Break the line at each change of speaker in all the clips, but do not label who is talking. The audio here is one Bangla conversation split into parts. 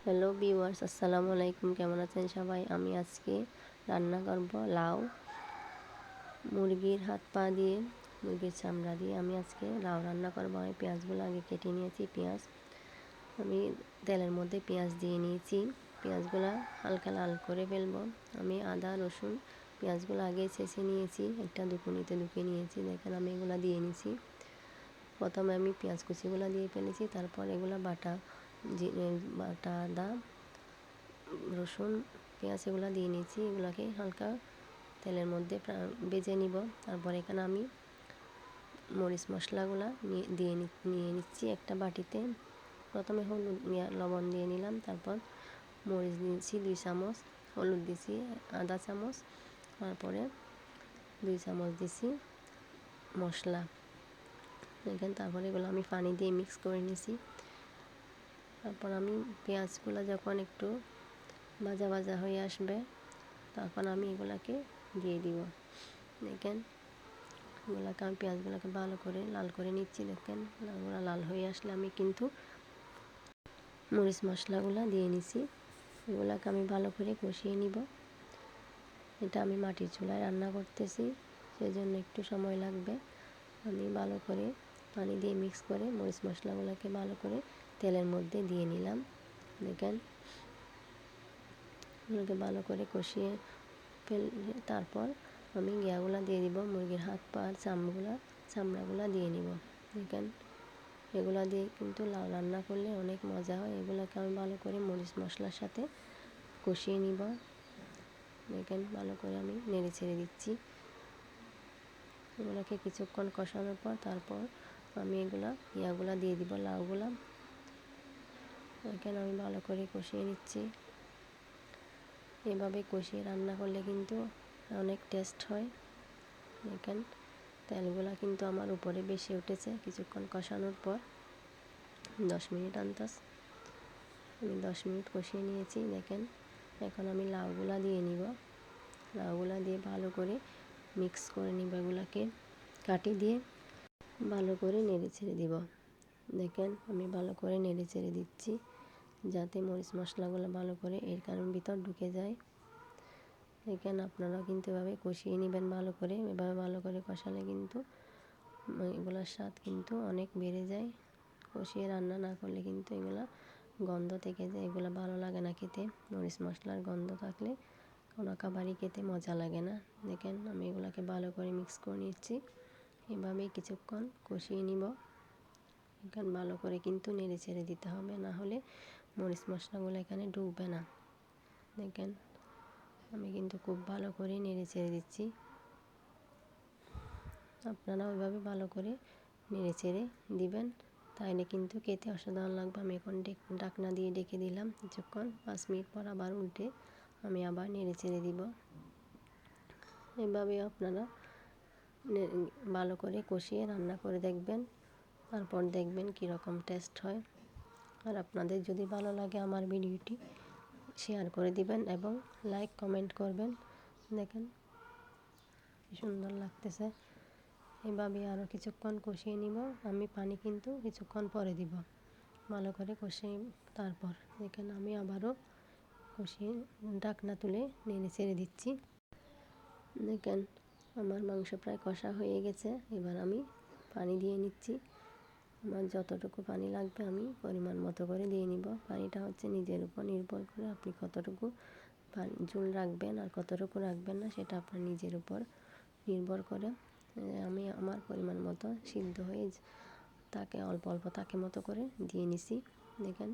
হ্যালো ভিউয়ার্স, আসসালামু আলাইকুম। কেমন আছেন সবাই? আমি আজকে রান্না করব লাউ। মুরগির হাত পা দিয়ে, মুরগির চামড়া দিয়ে আমি আজকে লাউ রান্না করব। আমি পেঁয়াজগুলো আগে কেটে নিয়েছি। আমি তেলের মধ্যে পেঁয়াজ দিয়ে নিয়েছি। পেঁয়াজগুলো হালকা লাল করে ফেলবো। আমি আদা রসুন পেঁয়াজগুলো আগে ছেঁচে নিয়েছি, একটা দুকুনিতে দুকে নিয়েছি। দেখেন আমি এগুলো দিয়ে নিয়েছি। প্রথমে আমি পেঁয়াজ কুচিগুলো দিয়ে ফেলেছি, তারপর এগুলো বাটা আদা রসুন পেঁয়াজ এগুলো দিয়ে নিয়েছি। এগুলোকে হালকা তেলের মধ্যে ভেজে নিব। তারপর এখানে আমি মরিচ মশলাগুলো নিয়ে নিচ্ছি একটা বাটিতে। প্রথমে লবণ দিয়ে নিলাম, তারপর মরিচ দিয়েছি 2 চামচ, হলুদ দিয়েছি আধা চামচ, তারপরে 2 চামচ দিয়েছি মশলা। তারপরে এগুলো আমি পানি দিয়ে মিক্স করে নিয়েছি। তারপর আমি পেঁয়াজগুলো যখন একটু ভাজা ভাজা হয়ে আসবে, তখন আমি এগুলাকে দিয়ে দিব। দেখেন এগুলোকে আমি পেঁয়াজগুলোকে ভালো করে লাল করে নিচ্ছি। দেখেন এগুলো লাল হয়ে আসলে আমি কিন্তু মরিচ মশলাগুলো দিয়ে নিছি। এগুলোকে আমি ভালো করে কষিয়ে নিব। এটা আমি মাটির চুলায় রান্না করতেছি, সেই জন্য একটু সময় লাগবে। আমি ভালো করে পানি দিয়ে মিক্স করে মরিচ মশলাগুলোকে ভালো করে তেলের মধ্যে দিয়ে নিলাম। দেখেন এগুলোকে ভালো করে কষিয়ে ফেলে তারপর আমি ঘিয়াগুলো দিয়ে দিব। মুরগির হাত পা চামড়াগুলো দিয়ে নিব। দেখেন এগুলো দিয়ে কিন্তু লাউ রান্না করলে অনেক মজা হয়। এগুলোকে আমি ভালো করে মরিচ মশলার সাথে কষিয়ে নিব। দেখেন ভালো করে আমি নেড়ে ছেড়ে দিচ্ছি। এগুলোকে কিছুক্ষণ কষানোর পর তারপর আমি ইয়াগুলা দিয়ে দিব, লাউগুলা। এখানে আমি ভালো করে কষিয়ে নিচ্ছি। এভাবে কষিয়ে রান্না করলে কিন্তু অনেক টেস্ট হয়। দেখেন তেলগুলা কিন্তু আমার উপরে বেশি উঠেছে। কিছুক্ষণ কষানোর পর 10 মিনিট আন্দাজ আমি 10 মিনিট কষিয়ে নিয়েছি। দেখেন এখন আমি লাউগুলা দিয়ে নিব। লাউগুলা দিয়ে ভালো করে মিক্স করে নিব। এগুলাকে কাটি দিয়ে ভালো করে নেড়ে ছেড়ে দিব। দেখেন আমি ভালো করে নেড়ে ছেড়ে দিচ্ছি, যাতে মরিচ মশলাগুলো ভালো করে এর কারণ ভিতর ঢুকে যায়। দেখেন আপনারা কিন্তু এভাবে কষিয়ে নেবেন ভালো করে। এভাবে ভালো করে কষালে কিন্তু এগুলোর স্বাদ কিন্তু অনেক বেড়ে যায়। কষিয়ে রান্না না করলে কিন্তু এগুলা গন্ধ থেকে যায়, এগুলো ভালো লাগে না খেতে। মরিচ মশলার গন্ধ থাকলে কোনো খাবারই খেতে মজা লাগে না। দেখেন আমি এগুলোকে ভালো করে মিক্স করে নিচ্ছি। এভাবেই কিছুক্ষণ কষিয়ে নিব। এখানে ভালো করে কিন্তু নেড়ে ছেড়ে দিতে হবে, না হলে মরিচ মশলাগুলো এখানে ঢুকবে না। দেখেন আমি কিন্তু খুব ভালো করে নেড়ে ছেড়ে দিচ্ছি। আপনারা ওইভাবে ভালো করে নেড়ে ছেড়ে দিবেন, তাইলে কিন্তু খেতে অসাধারণ লাগবে। আমি এখন ঢাকনা দিয়ে ডেকে দিলাম কিছুক্ষণ। 5 মিনিট পর আবার উল্টে আমি আবার নেড়ে ছেড়ে দিব। এভাবে আপনারা ভালো করে কষিয়ে রান্না করে দেখবেন, তারপর দেখবেন কীরকম টেস্ট হয়। আর আপনাদের যদি ভালো লাগে আমার ভিডিওটি শেয়ার করে দিবেন এবং লাইক কমেন্ট করবেন। দেখেন কি সুন্দর লাগতেছে। এভাবে আরও কিছুক্ষণ কষিয়ে নিব। আমি পানি কিন্তু কিছুক্ষণ পরে দিব। ভালো করে কষিয়ে তারপর দেখেন আমি আবারও কষিয়ে ঢাকনা তুলে নেড়ে ছেড়ে দিচ্ছি। দেখেন আমার মাংস প্রায় কষা হয়ে গেছে। এবার আমি পানি দিয়ে নিচ্ছি। আমার যতটুকু পানি লাগবে আমি পরিমাণ মতো করে দিয়ে নিব। পানিটা হচ্ছে নিজের উপর নির্ভর করে আপনি কতটুকু ঝোল রাখবেন আর কতটুকু রাখবেন না, সেটা আপনার নিজের উপর নির্ভর করে। আমি আমার পরিমাণ মতো সিদ্ধ হয়ে তাকে অল্প অল্প তাকে মতো করে দিয়ে নিছি। দেখেন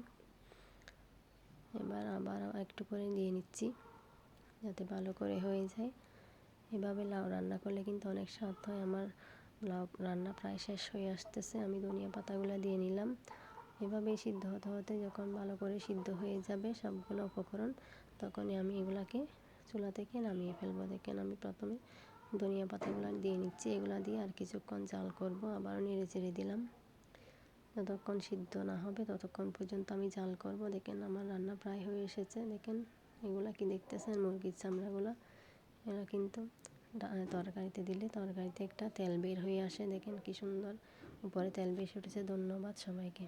এবার আবার একটু করে দিয়ে নিচ্ছি, যাতে ভালো করে হয়ে যায়। এভাবে লাউ রান্না করলে কিন্তু অনেক স্বাদ হয়। আমার লাউ রান্না প্রায় শেষ হয়ে আসতেছে। আমি ধনিয়া পাতাগুলো দিয়ে নিলাম। এভাবেই সিদ্ধ হতে হতে যখন ভালো করে সিদ্ধ হয়ে যাবে সবগুলো উপকরণ, তখনই আমি এগুলাকে চুলা থেকে নামিয়ে ফেলবো। দেখেন আমি প্রথমে ধনিয়া পাতাগুলো দিয়ে নিচ্ছি। এগুলো দিয়ে আর কিছুক্ষণ জাল করব। আবারও নেড়ে চেড়ে দিলাম। যতক্ষণ সিদ্ধ না হবে ততক্ষণ পর্যন্ত আমি জাল করব। দেখেন আমার রান্না প্রায় হয়ে এসেছে। দেখেন এগুলা কি দেখতেছেন, মুরগির চামড়াগুলো। এরা কিন্তু তরকারিতে দিলে তরকারিতে একটা তেল বের হয়ে আসে। দেখেন কি সুন্দর উপরে তেল বেশি উঠেছে। ধন্যবাদ সবাইকে।